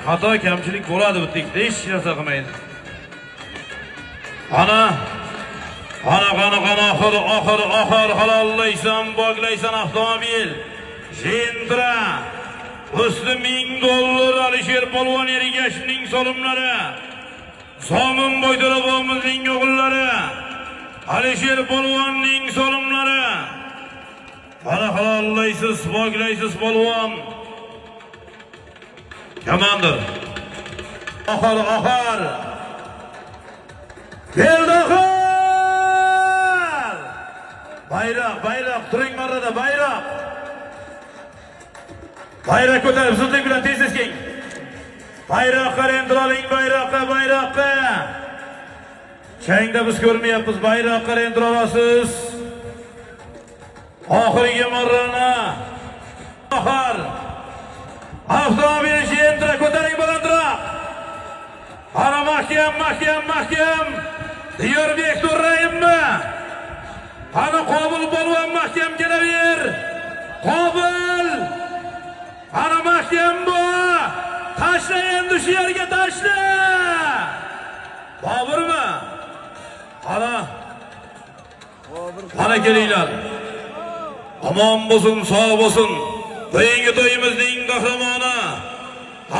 Xato kamchilik bo'ladi bu tekda hech narsa qilmaydi. Oxir halollaysan, bog'laysan avtomobil. Jentra usti $1000 Alisher Polvon Ergashevning solimlari. Zomin Boydorovomizning o'g'illari. Alisher Polvonning solimlari. Halollaysiz, bog'laysiz polvon. Komandir. Oxir. Keldi oxir. Bayroq, turing marrada bayroq. Bayroq ko'tarib, zudlik bilan tez keng. Bayroqqa rentroling, bayroqqa. Changda biz ko'rmayapmiz, bayroqqa rentro olasiz. Oxirgi marrani. Oxir. Avtomobil jentra ko'taring balandroq. Ana mahkam. Diyorbek To'rayevmi? Ana Qobil polvon mahkam kelaver. Qobil. Ana mahkam bu. Tashla endi shu yerga tashla. Boburmi? Ana kelinglar. Omon bo'lsin, sog' bo'lsin. To'yingi to'yimizning qahramoni.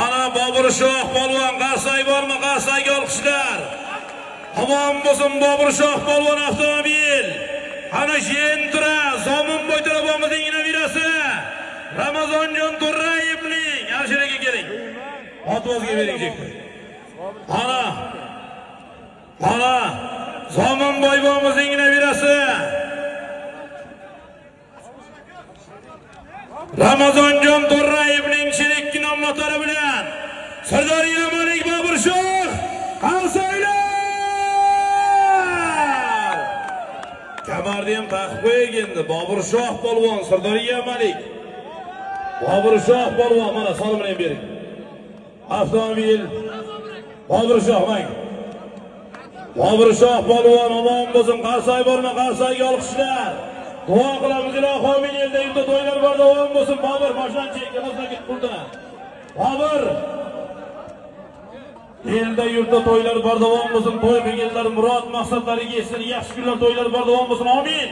Ana Bobur Shoh polvon qarsay bormi? Qarsayga olqishlar. Omon bo'lsin Bobur Shoh polvon avtomobil. Ana jentra Zomin Boydorovomizning nabirasi. Ramazonjon To'rayevning Alshiraga keling. Otvozga bering. Ana Zomin Boyboyimizning nabirasi. Ramazonjon To'rayevning shirik nomlari bilan Sirdaryo Malik Bobur Shoh qarsaylar. Kamarni ham taqib qo'ying endi. Bobur Shoh polvon Sirdaryo Malik. Bobur Shoh polvon mana solimini ham bering. Avtomobil Bobur Shoh mang. Bobur Shoh polvon omon bo'lsin, qarsay bormi? Qarsayga olqishlar. Duo qilamiz ilohim, elda yurtda to'ylar bor, davom bo'lsin. Bobur boshdan chekkanozdan ketib qurdi. Bobur elda yurtda to'ylar bor, davom bo'lsin. To'y qilganlar murod maqsadlariga yetsin. Yaxshi kunlar, to'ylar bor, davom bo'lsin. Amin.